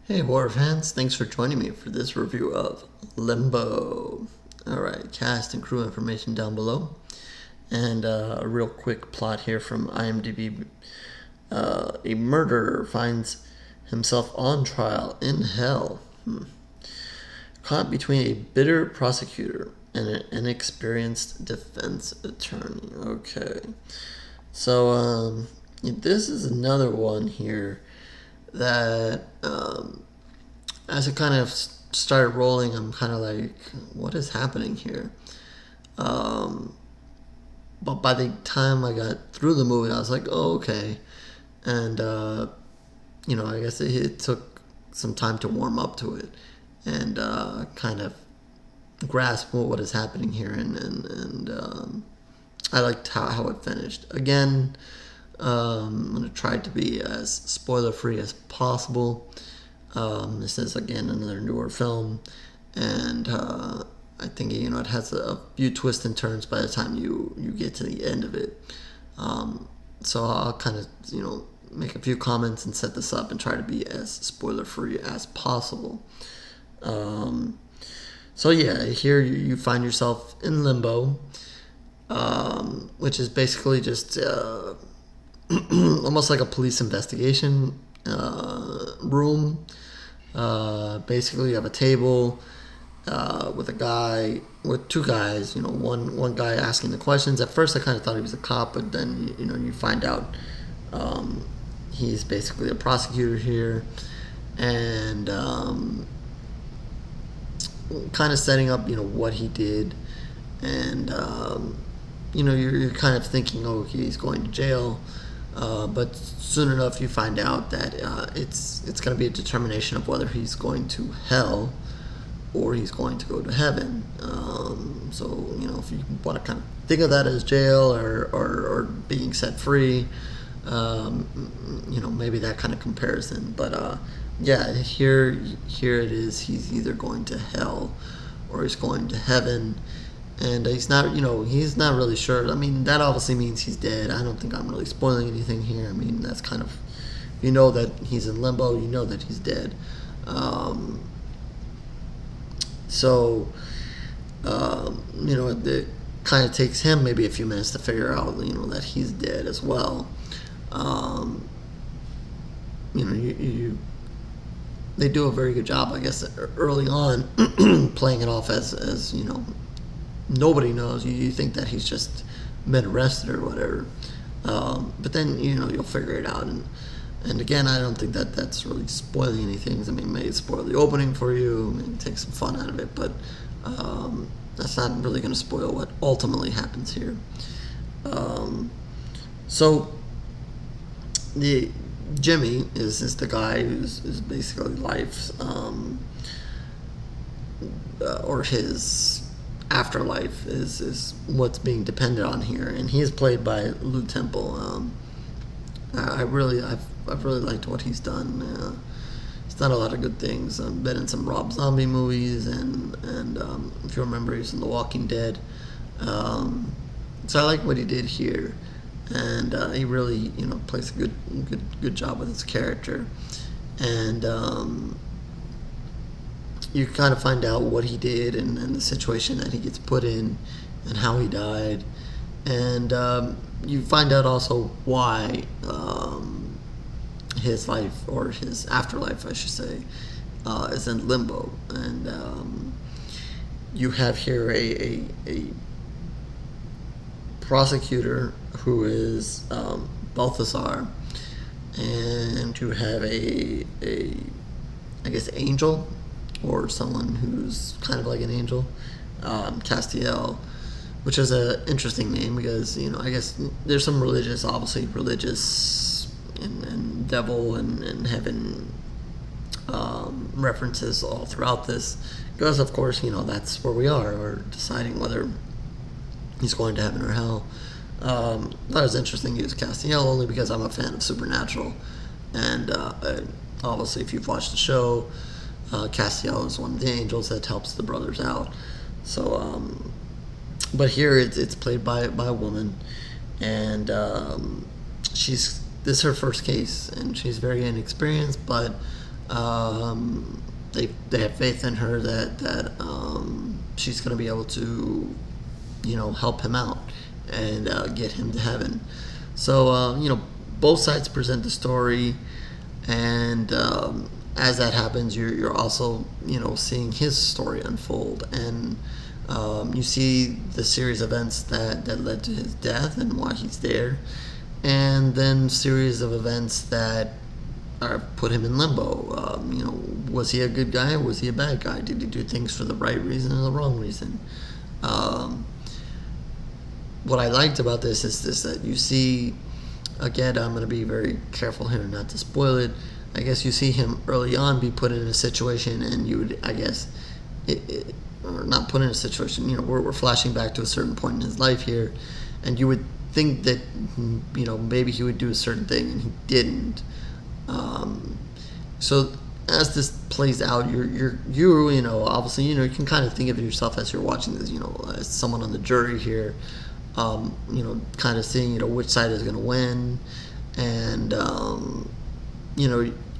Hey horror fans, thanks for joining me for this review of Limbo. Alright, cast and crew information down below. And a real quick plot here from IMDb. A murderer finds himself on trial in hell. Caught between a bitter prosecutor and an inexperienced defense attorney. Okay. So, this is another one here that as it kind of started rolling, I'm kind of like, what is happening here? But by the time I got through the movie, I was like, oh, okay. And, I guess it took some time to warm up to it and kind of grasp what is happening here. And I liked how it finished. Again, I'm going to try to be as spoiler-free as possible. This is, again, another newer film, and I think, it has a few twists and turns by the time you get to the end of it. So I'll kind of, make a few comments and set this up and try to be as spoiler-free as possible. So yeah, here you find yourself in Limbo, which is basically just almost like a police investigation room. Basically, you have a table with two guys. One guy asking the questions. At first, I kind of thought he was a cop, but then you find out he's basically a prosecutor here, and kind of setting up what he did, and you're kind of thinking, oh, he's going to jail. But soon enough, you find out that it's going to be a determination of whether he's going to hell or he's going to go to heaven. So, if you want to kind of think of that as jail or being set free, maybe that kind of comparison. But yeah, here it is. He's either going to hell or he's going to heaven. And he's not really sure. I mean, that obviously means he's dead. I don't think I'm really spoiling anything here. I mean, that's kind of, that he's in limbo. That he's dead. It kind of takes him maybe a few minutes to figure out, that he's dead as well. They do a very good job, I guess, early on, playing it off as nobody knows. You think that he's just been arrested or whatever, but then you'll figure it out. And again, I don't think that that's really spoiling anything. I mean, maybe spoil the opening for you, maybe take some fun out of it, but that's not really going to spoil what ultimately happens here. So the Jimmy is the guy who's basically life's or his afterlife is what's being depended on here, and he is played by Lou Temple. I've really liked what he's done. He's done a lot of good things. Been in some Rob Zombie movies, and if you remember, he's in The Walking Dead. So I like what he did here, and he really plays a good job with his character, and you kind of find out what he did and the situation that he gets put in and how he died. And you find out also why his life, or his afterlife, I should say, is in limbo. And you have here a prosecutor who is Balthazar, and you have a I guess angel, or someone who's kind of like an angel, Castiel, which is an interesting name because, I guess there's some religious and devil and heaven references all throughout this, because of course, that's where we are. We're deciding whether he's going to heaven or hell. That was interesting to use Castiel only because I'm a fan of Supernatural, and obviously if you've watched the show, Castiel is one of the angels that helps the brothers out. So, but here it's played by a woman, and this is her first case, and she's very inexperienced, but They have faith in her that she's going to be able to, help him out and get him to heaven. So both sides present the story, and as that happens, you're also seeing his story unfold, and you see the series of events that led to his death and why he's there, and then series of events that put him in limbo. Was he a good guy or was he a bad guy? Did he do things for the right reason or the wrong reason? What I liked about this is that you see, again, I'm going to be very careful here not to spoil it. I guess you see him early on be put in a situation, and you would, I guess, or not put in a situation, we're flashing back to a certain point in his life here, and you would think that, maybe he would do a certain thing, and he didn't. So as this plays out, you obviously, you can kind of think of yourself as you're watching this, as someone on the jury here, kind of seeing, which side is going to win, and,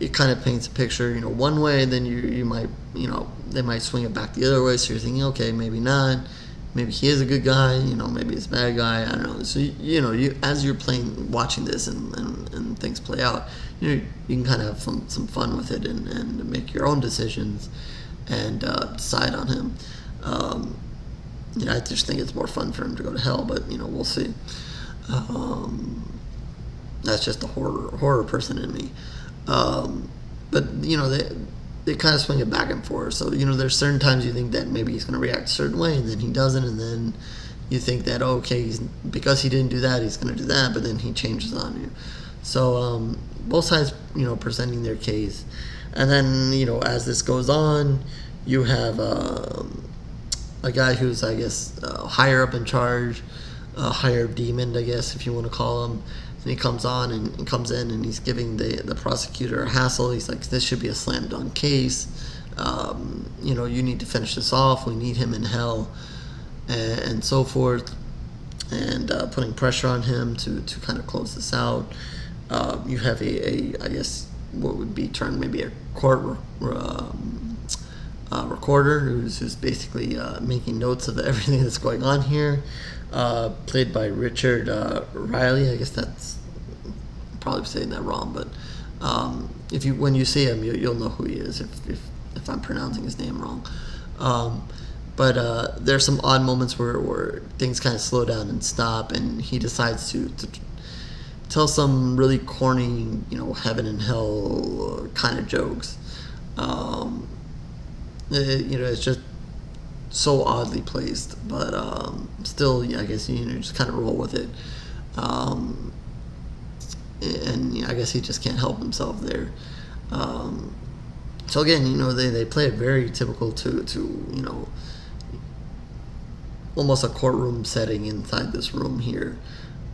it kind of paints a picture, one way, and then you might, they might swing it back the other way, so you're thinking, okay, maybe not, maybe he is a good guy, maybe he's a bad guy, I don't know. So, you as you're watching this and things play out, you can kind of have some fun with it and make your own decisions and decide on him. I just think it's more fun for him to go to hell, but, we'll see. That's just the horror person in me. But they kind of swing it back and forth. So there's certain times you think that maybe he's going to react a certain way, and then he doesn't, and then you think that because he didn't do that, he's going to do that, but then he changes on you. So both sides presenting their case, and then as this goes on, you have a guy who's, I guess, higher up in charge, a higher demon, I guess, if you want to call him. And he comes in and he's giving the prosecutor a hassle. He's like, this should be a slam dunk case. You need to finish this off. We need him in hell, and so forth. And putting pressure on him to kind of close this out. You have I guess what would be termed maybe a court recorder who's basically making notes of everything that's going on here. Played by Richard Riley. I guess that's probably saying that wrong, but when you see him, you'll know who he is if I'm pronouncing his name wrong. But there's some odd moments where things kind of slow down and stop, and he decides to tell some really corny, heaven and hell kind of jokes. It's just so oddly placed, but still, I guess just kind of roll with it. And I guess he just can't help himself there. So again, they play it very typical to almost a courtroom setting inside this room here.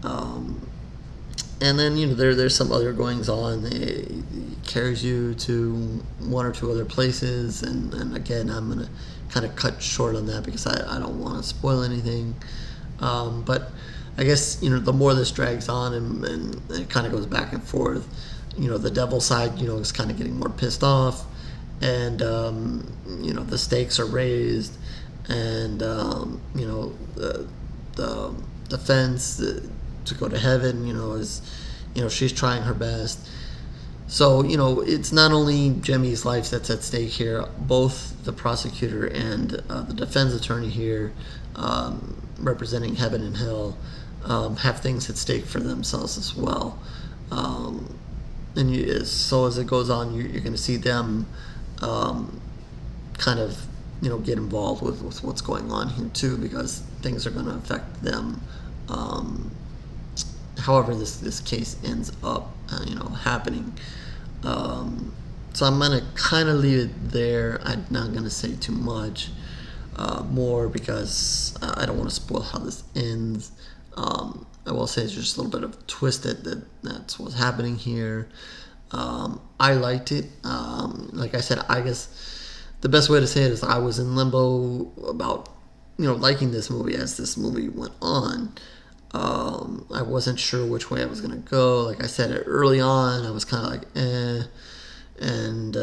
And then there's some other goings on. He carries you to one or two other places, and again, I'm gonna kind of cut short on that because I don't want to spoil anything. But I guess the more this drags on and it kind of goes back and forth, the devil side is kind of getting more pissed off, and the stakes are raised, and the defense to go to heaven is she's trying her best. So, it's not only Jimmy's life that's at stake here. Both the prosecutor and the defense attorney here, representing heaven and hell, have things at stake for themselves as well. So as it goes on, you're going to see them kind of, get involved with what's going on here too, because things are going to affect them. However this case ends up, happening. So I'm going to kind of leave it there. I'm not going to say too much more because I don't want to spoil how this ends. I will say it's just a little bit of a twist that's what's happening here. I liked it. Like I said, I guess the best way to say it is I was in limbo about, liking this movie as this movie went on. I wasn't sure which way I was going to go. Like I said, early on, I was kind of like, and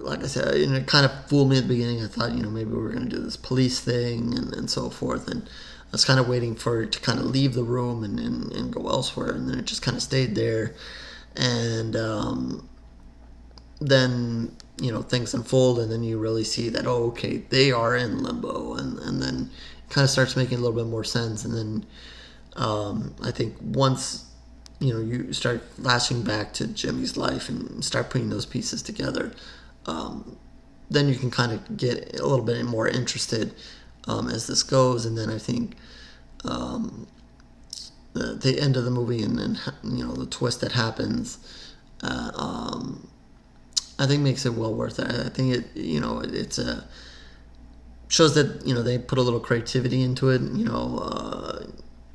like I said, it kind of fooled me at the beginning. I thought, maybe we were going to do this police thing and so forth, and I was kind of waiting for it to kind of leave the room and go elsewhere, and then it just kind of stayed there, and then things unfold, and then you really see that, oh, okay, they are in limbo, and then it kind of starts making a little bit more sense, and then I think once you start flashing back to Jimmy's life and start putting those pieces together, then you can kind of get a little bit more interested as this goes, and then I think the end of the movie and then the twist that happens, I think makes it well worth it. I think it's a shows that they put a little creativity into it.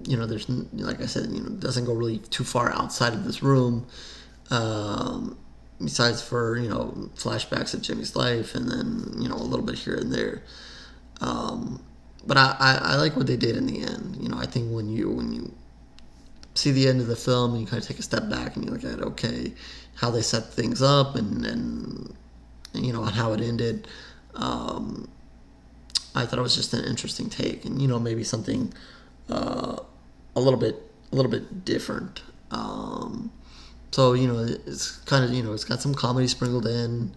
There's, like I said, it doesn't go really too far outside of this room. Besides for flashbacks of Jimmy's life, and then a little bit here and there. But I like what they did in the end. I think when you see the end of the film and you kind of take a step back and you look at, okay, how they set things up and and how it ended. I thought it was just an interesting take, and maybe something a little bit different. So it's kind of it's got some comedy sprinkled in.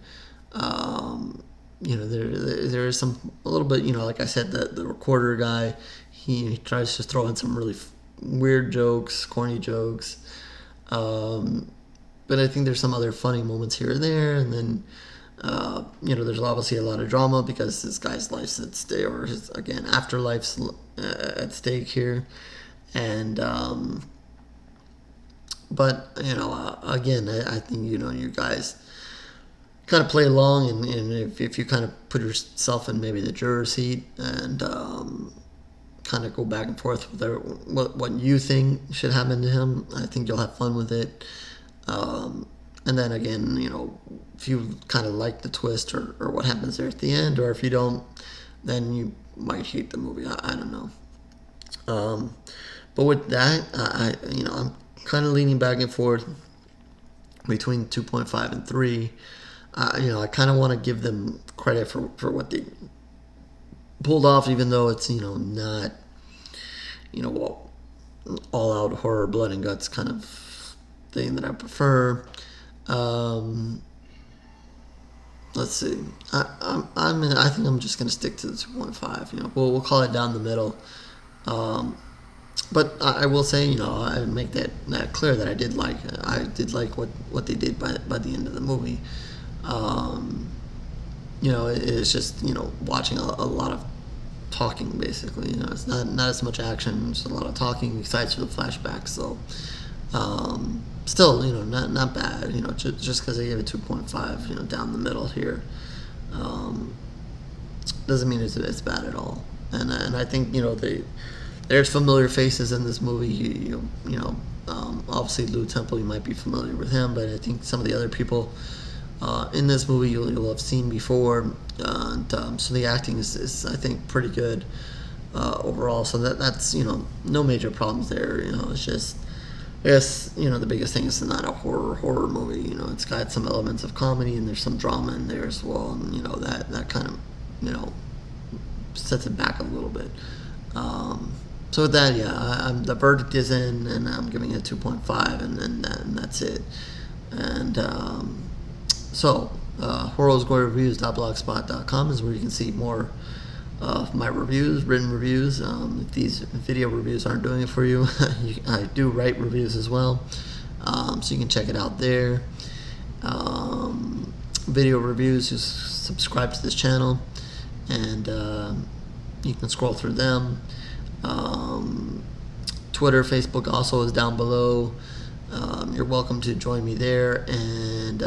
There is some a little bit like I said, the recorder guy, he tries to throw in some really weird jokes, corny jokes. But I think there's some other funny moments here and there, and then there's obviously a lot of drama because this guy's life's at stake, or his afterlife's at stake here, and but again, I think you guys kind of play along, and if you kind of put yourself in maybe the juror seat and kind of go back and forth with what you think should happen to him, I think you'll have fun with it. And then again, if you kind of like the twist or what happens there at the end, or if you don't, then you might hate the movie. I don't know. But with that, I'm kind of leaning back and forth between 2.5 and 3. I kind of want to give them credit for what they pulled off, even though it's not all out horror, blood and guts kind of thing that I prefer. Let's see. I think I'm just gonna stick to the 2.5. We'll call it down the middle. But I will say, I make that clear that I did like what they did by the end of the movie. It's just watching a lot of talking, basically. It's not as much action, just a lot of talking besides for the flashbacks. So still, not bad. Just because I gave it 2.5, down the middle here, doesn't mean it's bad at all. And I think there's familiar faces in this movie. Obviously Lou Temple, you might be familiar with him, but I think some of the other people in this movie you'll have seen before, so the acting is I think pretty good overall. So that's no major problems there. It's just, I guess the biggest thing is not a horror movie. It's got some elements of comedy and there's some drama in there as well, and that kind of sets it back a little bit. So with that, yeah, the verdict is in, and I'm giving it 2.5, and that's it. And so horrorgoyreviews.blogspot.com is where you can see more of my reviews, written reviews. If these video reviews aren't doing it for you, I do write reviews as well, so you can check it out there. Video reviews, just subscribe to this channel, and you can scroll through them. Twitter, Facebook also is down below. You're welcome to join me there and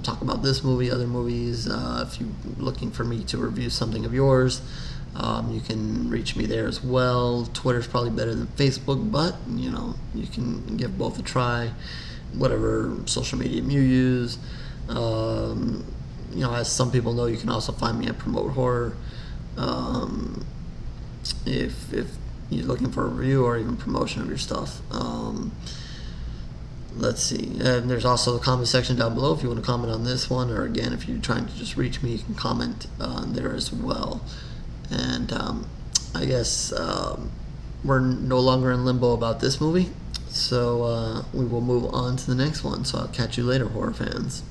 talk about this movie, other movies. If you're looking for me to review something of yours, you can reach me there as well. Twitter's probably better than Facebook, but you can give both a try, whatever social medium you use. As some people know, you can also find me at Promote Horror. If you're looking for a review or even promotion of your stuff. let's see. And there's also the comment section down below if you want to comment on this one, or again, if you're trying to just reach me, you can comment there as well. And I guess we're no longer in limbo about this movie, so we will move on to the next one. So I'll catch you later, horror fans.